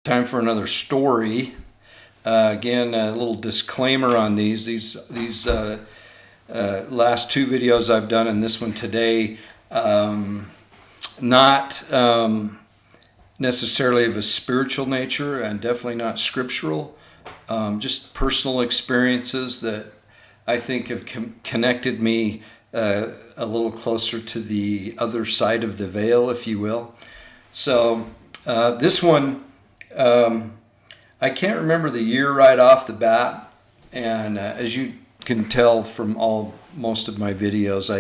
Time for another story. Again, a little disclaimer on these. These last two videos I've done and this one today, not necessarily of a spiritual nature and definitely not scriptural. Just personal experiences that I think have connected me a little closer to the other side of the veil, if you will. So this one. I can't remember the year right off the bat, and as you can tell from most of my videos,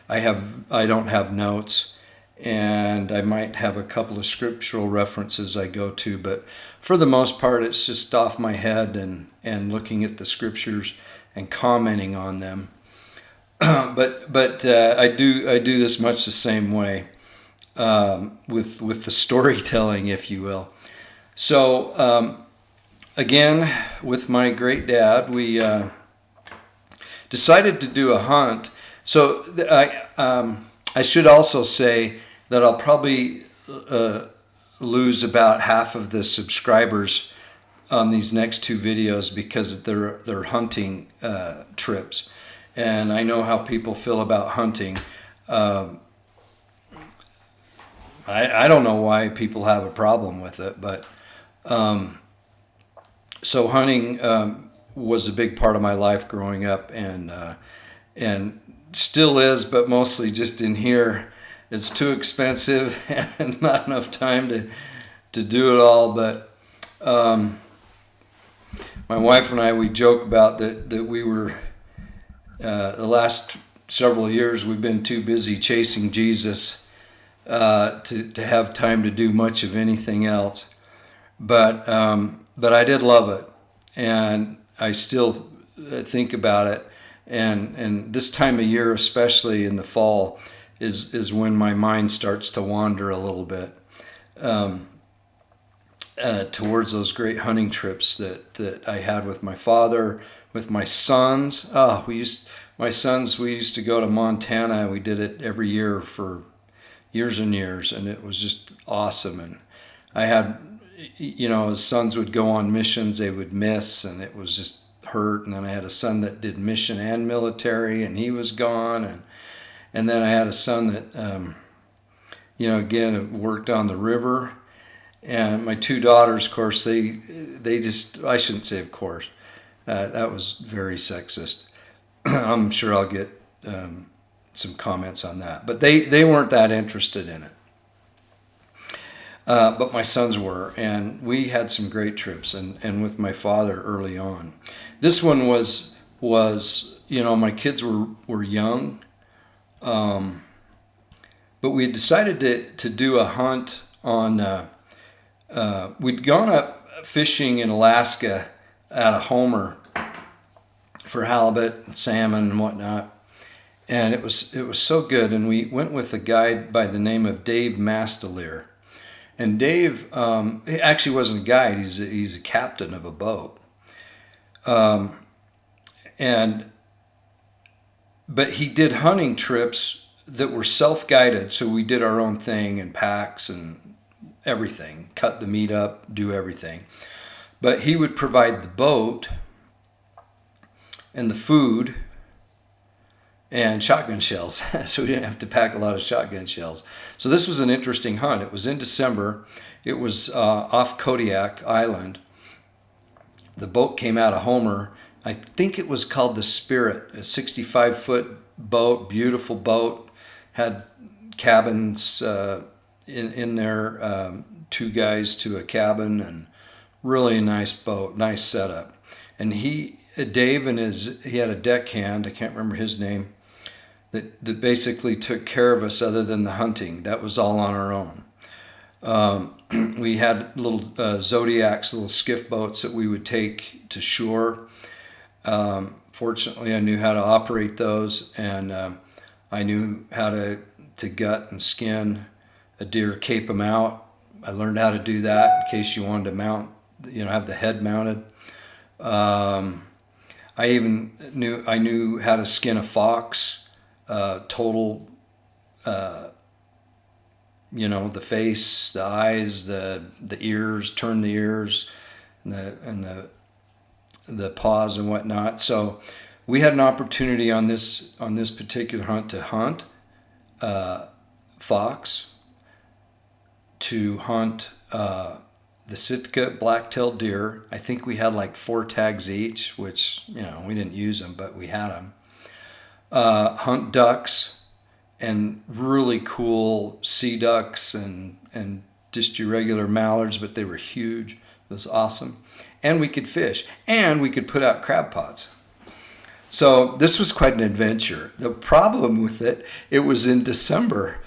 I don't have notes, and I might have a couple of scriptural references I go to, but for the most part, it's just off my head and looking at the scriptures and commenting on them. but I do this much the same way with the storytelling, if you will. So again, with my great dad, we decided to do a hunt. So I should also say that I'll probably lose about half of the subscribers on these next two videos because they're hunting trips, and I know how people feel about hunting. I don't know why people have a problem with it, but so hunting was a big part of my life growing up, and still is, but mostly just in here. It's too expensive and not enough time to do it all. But my wife and I, we joke about that we were the last several years we've been too busy chasing Jesus to have time to do much of anything else. But I did love it, and I still think about it. And this time of year, especially in the fall, is when my mind starts to wander a little bit towards those great hunting trips that I had with my father, with my sons. We used to go to Montana. We did it every year for years and years, and it was just awesome. And I had, his sons would go on missions, they would miss, and it was just hurt. And then I had a son that did mission and military, and he was gone. And then I had a son that, again, worked on the river. And my two daughters, of course, they just, I shouldn't say of course, that was very sexist. I'm sure I'll get some comments on that. But they weren't that interested in it. But my sons were, and we had some great trips, and with my father early on. This one was my kids were young, but we had decided to do a hunt on, we'd gone up fishing in Alaska at a Homer for halibut and salmon and whatnot, and it was so good, and we went with a guide by the name of Dave Mastelier. And Dave, he actually wasn't a guide. He's a captain of a boat, but he did hunting trips that were self-guided. So we did our own thing in packs and everything, cut the meat up, do everything. But he would provide the boat and the food and shotgun shells, so we didn't have to pack a lot of shotgun shells. So this was an interesting hunt. It was in December. It was off Kodiak Island. The boat came out of Homer. I think it was called the Spirit, a 65-foot boat, beautiful boat, had cabins in there, two guys to a cabin, and really nice boat, nice setup. And Dave he had a deckhand, I can't remember his name, that basically took care of us other than the hunting. That was all on our own. We had little Zodiacs, little skiff boats that we would take to shore. Fortunately, I knew how to operate those, and I knew how to gut and skin a deer, cape them out. I learned how to do that in case you wanted to mount, have the head mounted. I knew how to skin a fox. Total the face, the eyes, the ears, turn the ears, and the paws and whatnot. So we had an opportunity on this particular hunt to hunt fox, to hunt the Sitka black-tailed deer. I think we had like 4 tags each, which we didn't use them, but we had them. Hunt ducks and really cool sea ducks and just your regular mallards, but they were huge. It was awesome. And we could fish, and we could put out crab pots. So this was quite an adventure. The problem with it, it was in December.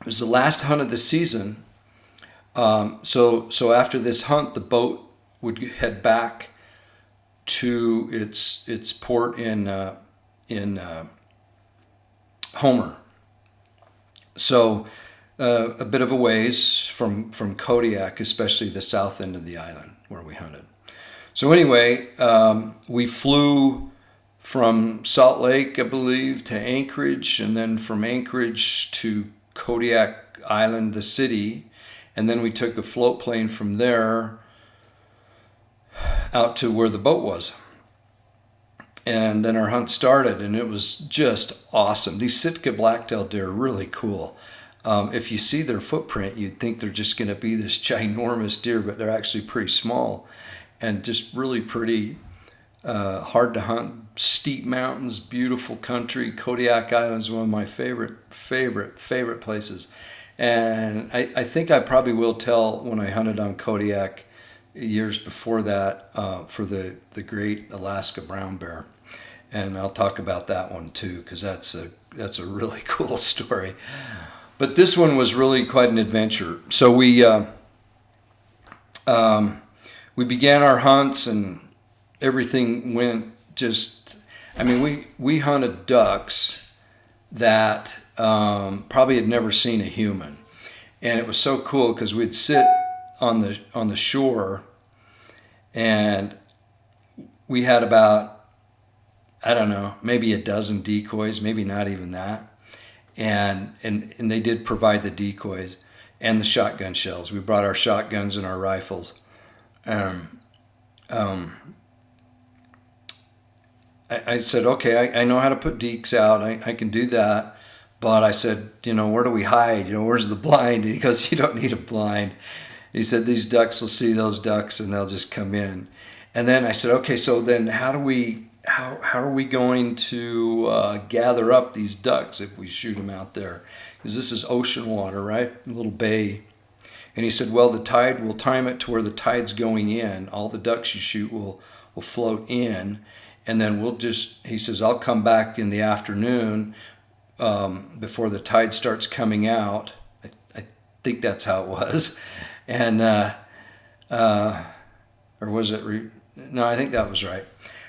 It was the last hunt of the season. So after this hunt, the boat would head back to its port in Homer. So a bit of a ways from Kodiak, especially the south end of the island where we hunted. So anyway, we flew from Salt Lake, I believe, to Anchorage, and then from Anchorage to Kodiak Island, the city, and then we took a float plane from there out to where the boat was. And then our hunt started, and it was just awesome. These Sitka black-tailed deer are really cool. If you see their footprint, you'd think they're just going to be this ginormous deer, but they're actually pretty small and just really pretty, hard to hunt. Steep mountains, beautiful country. Kodiak Island is one of my favorite places. And I think I probably will tell when I hunted on Kodiak years before that for the great Alaska brown bear. And I'll talk about that one too, because that's a really cool story. But this one was really quite an adventure. So we began our hunts, and everything went just. I mean, we hunted ducks that probably had never seen a human, and it was so cool because we'd sit on the shore, and we had about, I don't know, maybe a dozen decoys, maybe not even that. And they did provide the decoys and the shotgun shells. We brought our shotguns and our rifles. I said, okay, I know how to put deeks out. I can do that. But I said, where do we hide? Where's the blind? And he goes, you don't need a blind. He said, these ducks will see those ducks and they'll just come in. And then I said, okay, so then how are we going to gather up these ducks if we shoot them out there? Because this is ocean water, right? A little bay. And he said, well, the tide, we'll time it to where the tide's going in. All the ducks you shoot will float in. And then he says, I'll come back in the afternoon before the tide starts coming out. I think that's how it was. And, or was it? No, I think that was right.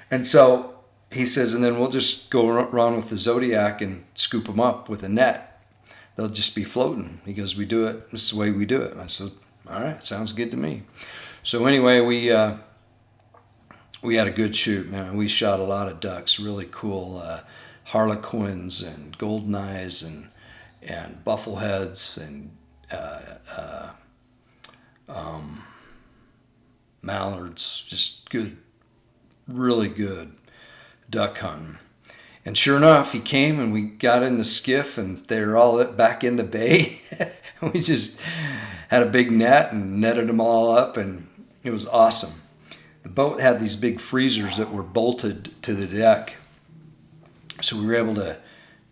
And so he says, and then we'll just go around with the Zodiac and scoop them up with a net. They'll just be floating. He goes, we do it. This is the way we do it. I said, all right, sounds good to me. So anyway, we had a good shoot, man. We shot a lot of ducks, really cool harlequins and golden eyes and buffleheads and mallards. Just good, really good duck hunting. And sure enough, he came and we got in the skiff and they were all back in the bay. We just had a big net and netted them all up, and it was awesome. The boat had these big freezers that were bolted to the deck, so we were able to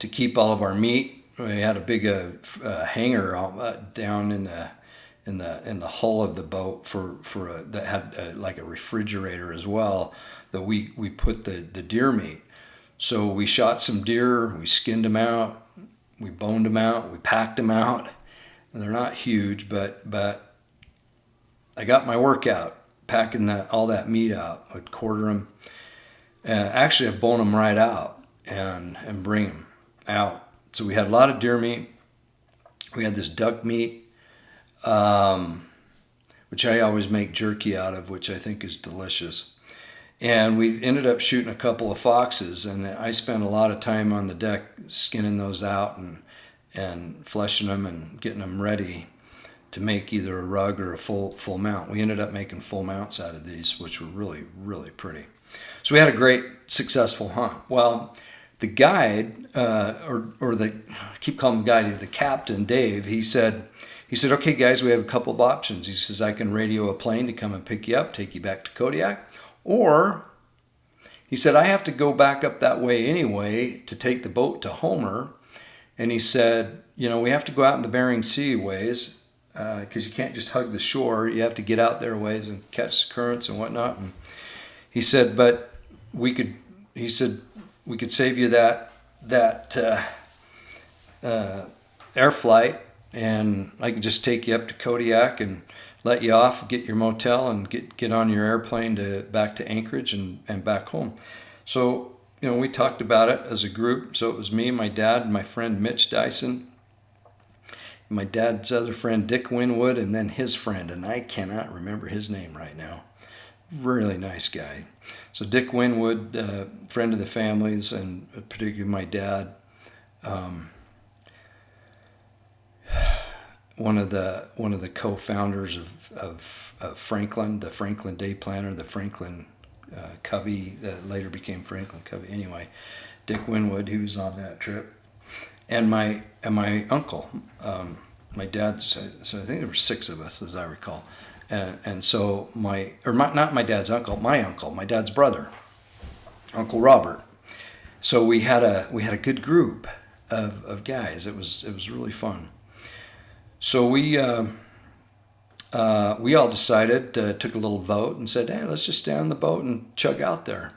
keep all of our meat. We had a big hangar down in the hull of the boat that had like a refrigerator as well, that we put the deer meat. So we shot some deer, we skinned them out, we boned them out, we packed them out. And they're not huge, but I got my workout packing all that meat out. I'd quarter them. Actually, I'd bone them right out and bring them out. So we had a lot of deer meat. We had this duck meat, which I always make jerky out of, which I think is delicious. And we ended up shooting a couple of foxes, and I spent a lot of time on the deck skinning those out and fleshing them and getting them ready to make either a rug or a full mount. We ended up making full mounts out of these, which were really, really pretty. So we had a great, successful hunt. Well, the guide, I keep calling him guide, the captain, Dave, he said, okay, guys, we have a couple of options. He says, I can radio a plane to come and pick you up, take you back to Kodiak, or he said, I have to go back up that way anyway to take the boat to Homer. And he said, we have to go out in the Bering Sea ways, because you can't just hug the shore. You have to get out there ways and catch the currents and whatnot. And he said, but we could save you that air flight, and I could just take you up to Kodiak and let you off, get your motel, and get on your airplane back to Anchorage and back home. So, we talked about it as a group. So it was me, my dad, and my friend Mitch Dyson, my dad's other friend Dick Winwood, and then his friend, and I cannot remember his name right now. Really nice guy. So Dick Winwood, friend of the family's, and particularly my dad, one of the co-founders of Franklin, the Franklin Day Planner, the Franklin Covey that later became Franklin Covey. Anyway, Dick Winwood, he was on that trip, and my uncle, my dad's. So I think there were 6 of us, as I recall, and so not my dad's uncle, my dad's brother, Uncle Robert. So we had a good group of guys. It was really fun. So we all decided, took a little vote and said, hey, let's just stay on the boat and chug out there.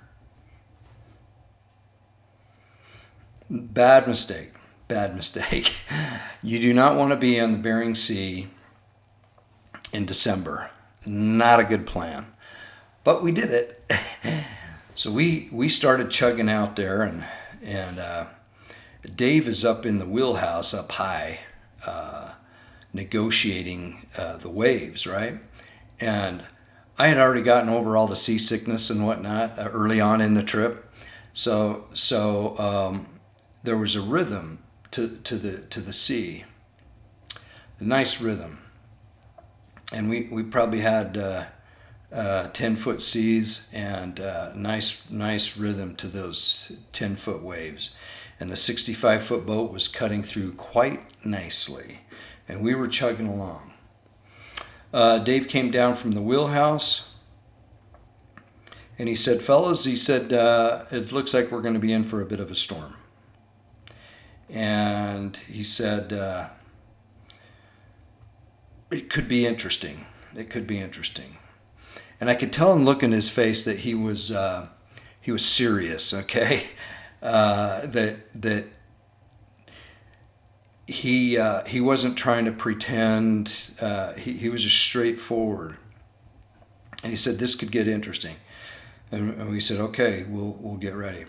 Bad mistake. You do not want to be on the Bering Sea in December. Not a good plan. But we did it. So we started chugging out there, and Dave is up in the wheelhouse up high, negotiating the waves, right? And I had already gotten over all the seasickness and whatnot early on in the trip, so there was a rhythm to the sea, a nice rhythm, and we probably had 10-foot seas and nice rhythm to those 10-foot waves, and the 65-foot boat was cutting through quite nicely. And we were chugging along. Dave came down from the wheelhouse, and he said, fellas, it looks like we're going to be in for a bit of a storm. And he said, it could be interesting. And I could tell him, look in his face, that he was serious, okay? That he wasn't trying to pretend. He was just straightforward. And he said, this could get interesting. And we said, okay, we'll get ready.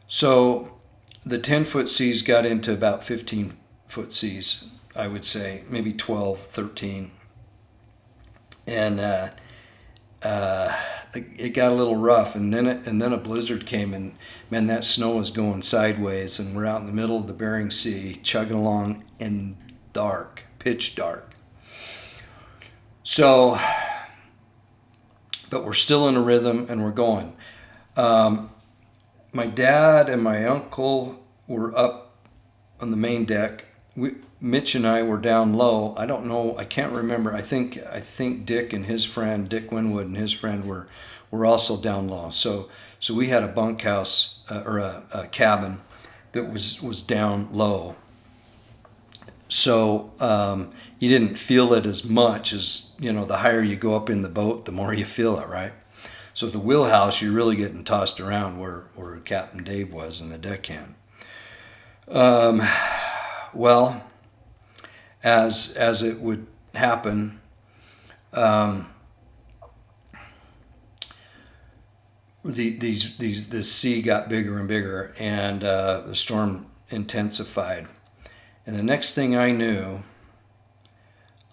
So the 10-foot seas got into about 15-foot seas, I would say, maybe 12, 13. And it got a little rough, and then a blizzard came, and man, that snow was going sideways, and we're out in the middle of the Bering Sea chugging along in dark, pitch dark. So, but we're still in a rhythm, and we're going. My dad and my uncle were up on the main deck. Mitch and I were down low. I don't know. I can't remember. I think Dick and his friend, Dick Winwood and his friend were also down low. So we had a bunkhouse or a cabin that was down low. So you didn't feel it as much as, the higher you go up in the boat, the more you feel it, right? So the wheelhouse, you're really getting tossed around where Captain Dave was in the deckhand. Well, as it would happen, the sea got bigger and bigger, and the storm intensified. And the next thing I knew,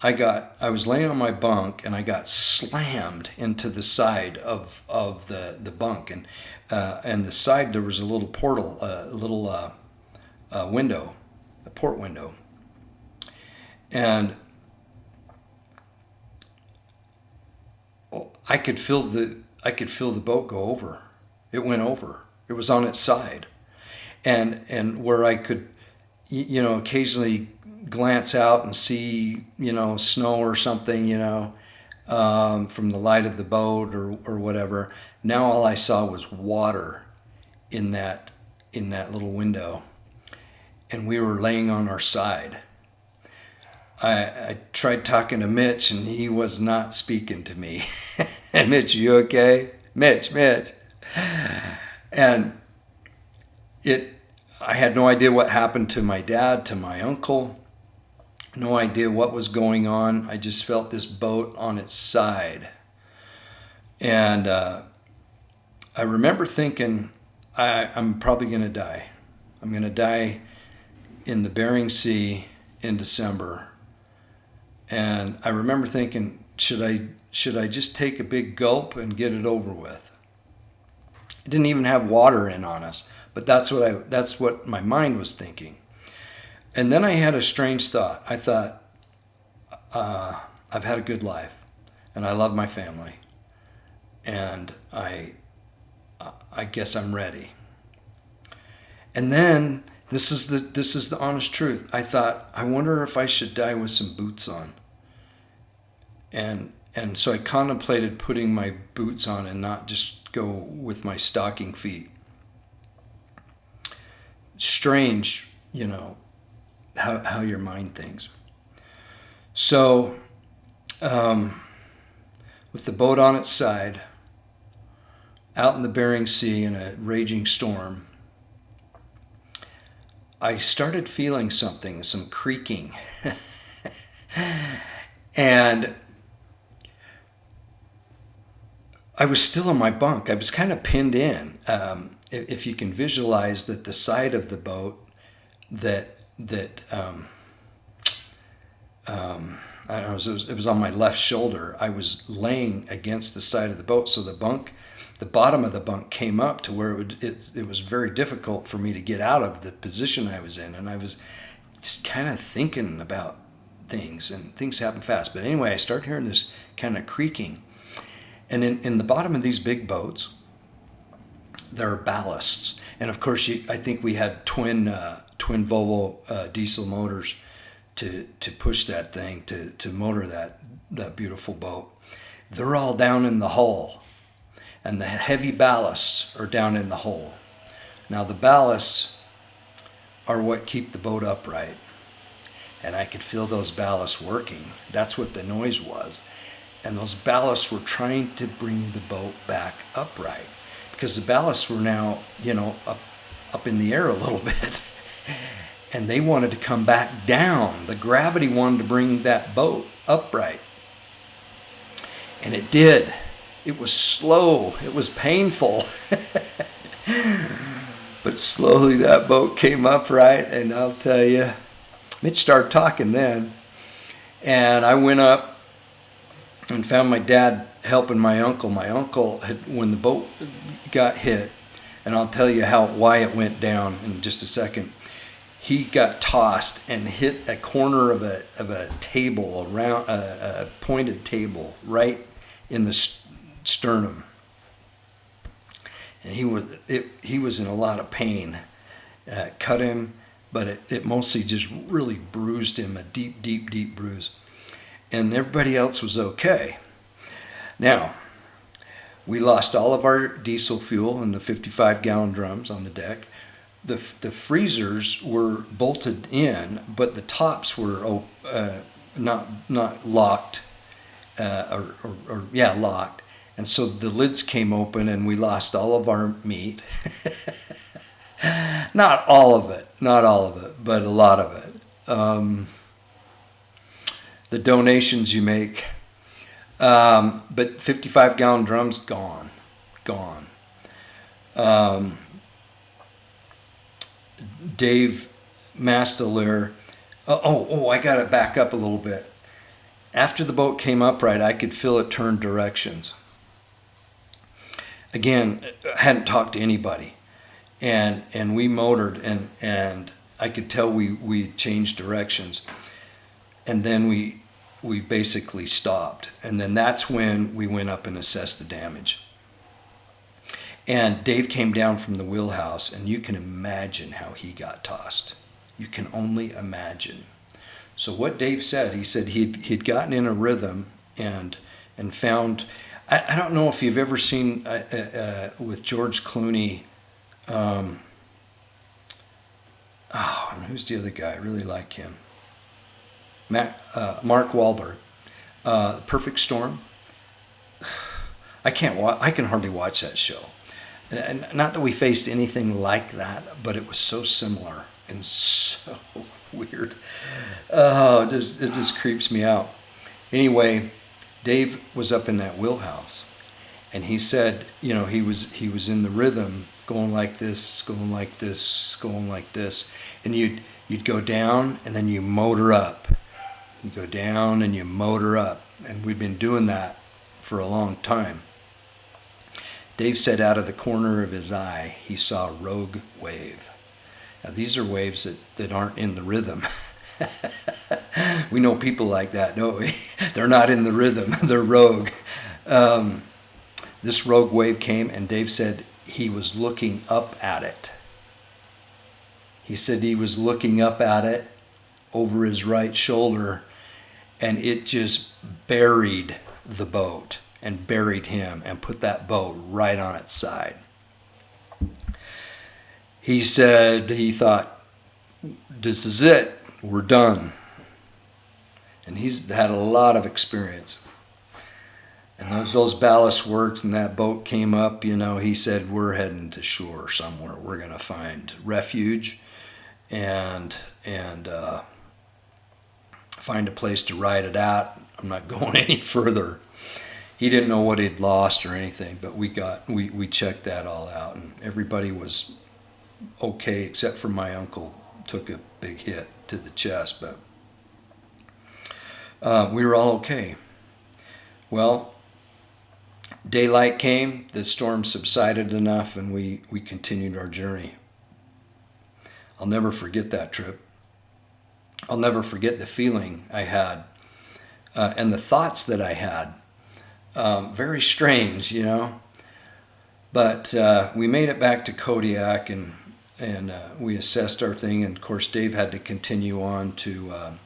I was laying on my bunk, and I got slammed into the side of the bunk, and the side, there was a little portal, a little window, a port window. And I could feel the boat go over. It went over. It was on its side. And where I could, occasionally glance out and see, snow or something, from the light of the boat or whatever. Now all I saw was water in that little window, and we were laying on our side. I tried talking to Mitch, and he was not speaking to me. And Mitch, you okay? Mitch. And I had no idea what happened to my dad, to my uncle. No idea what was going on. I just felt this boat on its side. And I remember thinking, I'm probably going to die. I'm going to die in the Bering Sea in December. And I remember thinking, should I just take a big gulp and get it over with? It didn't even have water in on us, but that's what my mind was thinking. And then I had a strange thought. I thought, I've had a good life, and I love my family, and I guess I'm ready. And then this is the honest truth. I thought, I wonder if I should die with some boots on. And so I contemplated putting my boots on and not just go with my stocking feet. Strange, how your mind thinks. So, with the boat on its side, out in the Bering Sea in a raging storm, I started feeling something, some creaking. And I was still in my bunk. I was kind of pinned in. If you can visualize that the side of the boat I don't know, it was on my left shoulder. I was laying against the side of the boat, so the bottom of the bunk came up to where it was very difficult for me to get out of the position I was in, and I was just kind of thinking about things, and things happen fast. But anyway, I start hearing this kind of creaking, and in the bottom of these big boats, there are ballasts, and of course, I think we had twin Volvo diesel motors to push that thing, to motor that beautiful boat. They're all down in the hull, and the heavy ballasts are down in the hull. Now the ballasts are what keep the boat upright, and I could feel those ballasts working. That's what the noise was. And those ballasts were trying to bring the boat back upright, because the ballasts were now, up in the air a little bit. And they wanted to come back down. The gravity wanted to bring that boat upright. And it did. It was slow. It was painful. But slowly that boat came upright, and I'll tell you, Mitch started talking then. And I went up and found my dad helping my uncle. My uncle had, when the boat got hit, and I'll tell you why it went down in just a second. He got tossed and hit a corner of a table, around a pointed table, right in the sternum. And he was in a lot of pain. Cut him, but it mostly just really bruised him, a deep bruise. And everybody else was okay. Now, we lost all of our diesel fuel in the 55-gallon drums on the deck. The freezers were bolted in, but the tops were not locked, locked. And so the lids came open, and we lost all of our meat. Not all of it, but a lot of it. The donations you make, but 55-gallon drums gone. Dave Mastelier. I got to back up a little bit. After the boat came upright, I could feel it turn directions. Again, I hadn't talked to anybody, and we motored, and I could tell we had changed directions, and then we basically stopped, and then that's when we went up and assessed the damage. And Dave came down from the wheelhouse, and you can imagine how he got tossed. You can only imagine. So what Dave said, he said he'd gotten in a rhythm and found. I don't know if you've ever seen with George Clooney. And who's the other guy? I really like him. Mark Wahlberg. Perfect Storm. I can hardly watch that show. And not that we faced anything like that, but it was so similar and so weird. Oh, it just creeps me out. Anyway, Dave was up in that wheelhouse, and he said, he was in the rhythm, going like this, going like this, going like this, and you'd go down and then you motor up. You go down and you motor up, and we've been doing that for a long time. Dave said out of the corner of his eye, he saw a rogue wave. Now, these are waves that aren't in the rhythm. We know people like that, don't we? They're not in the rhythm. They're rogue. This rogue wave came, and Dave said he was looking up at it. He said he was looking up at it over his right shoulder, and it just buried the boat and buried him and put that boat right on its side. He said he thought, this is it. We're done. And he's had a lot of experience. And as those ballast works and that boat came up, he said, we're heading to shore somewhere. We're going to find refuge and find a place to ride it out. I'm not going any further. He didn't know what he'd lost or anything, but we checked that all out, and everybody was okay except for my uncle. Took a big hit to the chest, but we were all okay. Well, daylight came, the storm subsided enough, and we continued our journey. I'll never forget that trip. I'll never forget the feeling I had and the thoughts that I had. Very strange, But we made it back to Kodiak, and we assessed our thing. And of course, Dave had to continue on to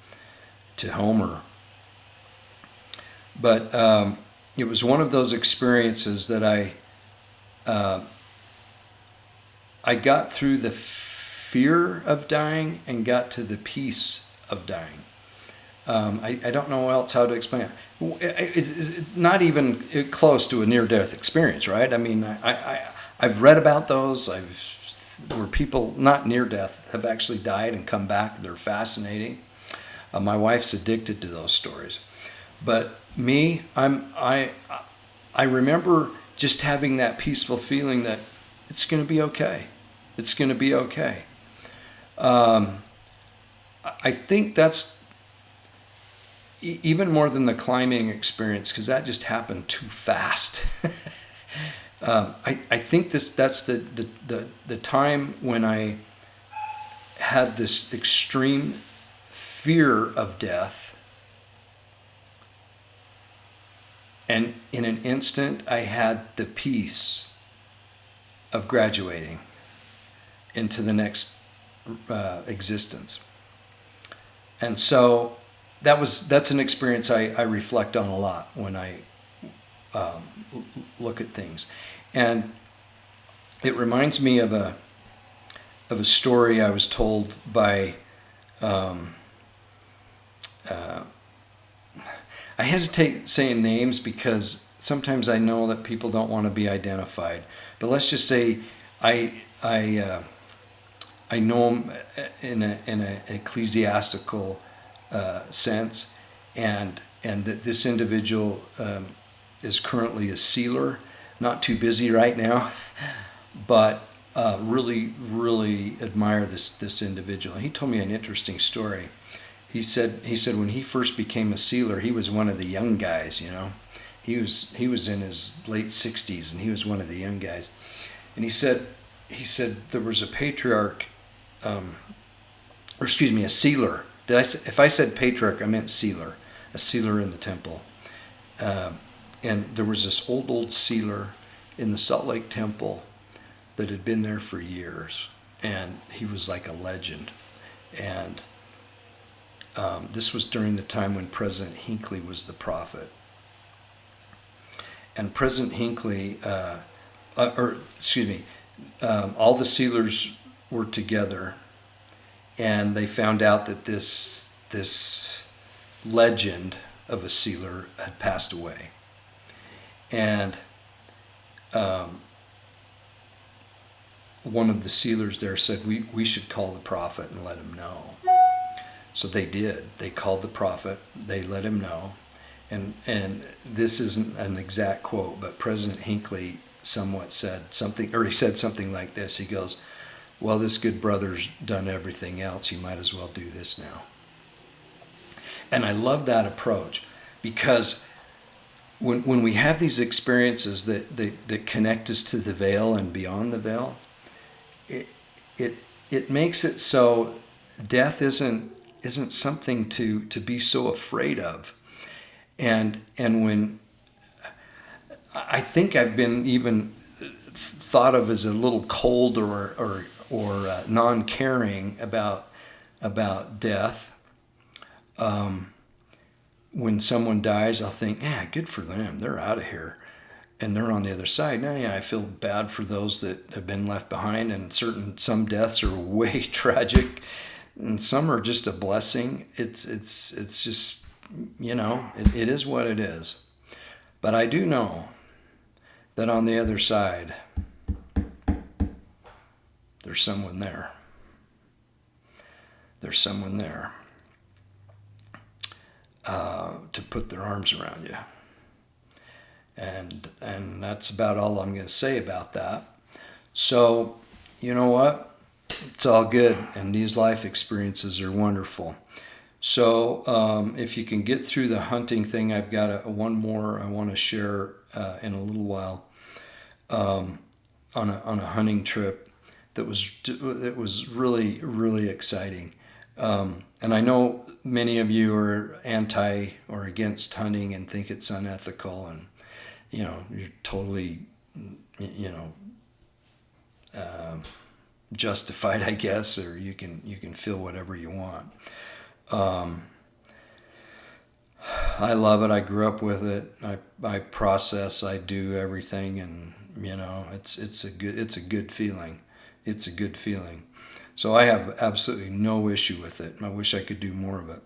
Homer. But it was one of those experiences that I got through the fear of dying and got to the peace of dying. I don't know else how to explain it. Not even close to a near-death experience, right? I mean, I've read about those. Where people not near-death have actually died and come back. They're fascinating. My wife's addicted to those stories. But me, I remember just having that peaceful feeling that it's going to be okay. It's going to be okay. I think that's even more than the climbing experience, because that just happened too fast. I think that's the time when I had this extreme fear of death, and in an instant I had the peace of graduating into the next existence. And so that's an experience I reflect on a lot when I look at things. And it reminds me of a story I was told by I hesitate saying names because sometimes I know that people don't want to be identified. But let's just say I know him in an ecclesiastical sense, and that this individual is currently a sealer, not too busy right now, but really admire this individual. He told me an interesting story. He said when he first became a sealer, he was one of the young guys. He was in his late 60s, and he was one of the young guys. And he said there was a patriarch or excuse me, a sealer. If I said patriarch, I meant sealer, a sealer in the temple. And there was this old sealer in the Salt Lake Temple that had been there for years, and he was like a legend. And this was during the time when President Hinckley was the prophet. And President Hinckley, all the sealers were together, and they found out that this legend of a sealer had passed away. And one of the sealers there said, we should call the prophet and let him know. So they did. They called the prophet. They let him know. And this isn't an exact quote, but President Hinckley somewhat said something, or he said something like this. He goes, well, this good brother's done everything else. He might as well do this now. And I love that approach, because when we have these experiences that connect us to the veil and beyond the veil, it makes it so death isn't something to be so afraid of. And when I think I've been even thought of as a little cold or non-caring about death. When someone dies, I'll think, yeah, good for them. They're out of here, and they're on the other side. Now, yeah, I feel bad for those that have been left behind, and some deaths are way tragic, and some are just a blessing. It's just, it is what it is. But I do know that on the other side, there's someone there. There's someone there to put their arms around you. And that's about all I'm going to say about that. So, you know what? It's all good, and these life experiences are wonderful. So if you can get through the hunting thing, I've got one more I want to share in a little while on a hunting trip that was really, really exciting. And I know many of you are anti or against hunting and think it's unethical, and you're totally justified, I guess, or you can feel whatever you want. I love it. I grew up with it. I process. I do everything, and it's a good feeling. It's a good feeling. So I have absolutely no issue with it. I wish I could do more of it.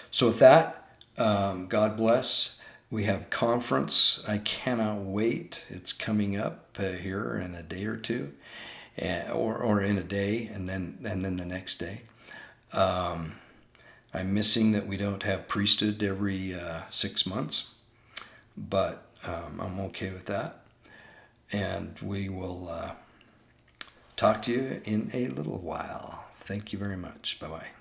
So with that, God bless. We have conference. I cannot wait. It's coming up here in a day or two, or in a day, and then the next day. I'm missing that we don't have priesthood every 6 months, but I'm okay with that. And we will talk to you in a little while. Thank you very much. Bye-bye.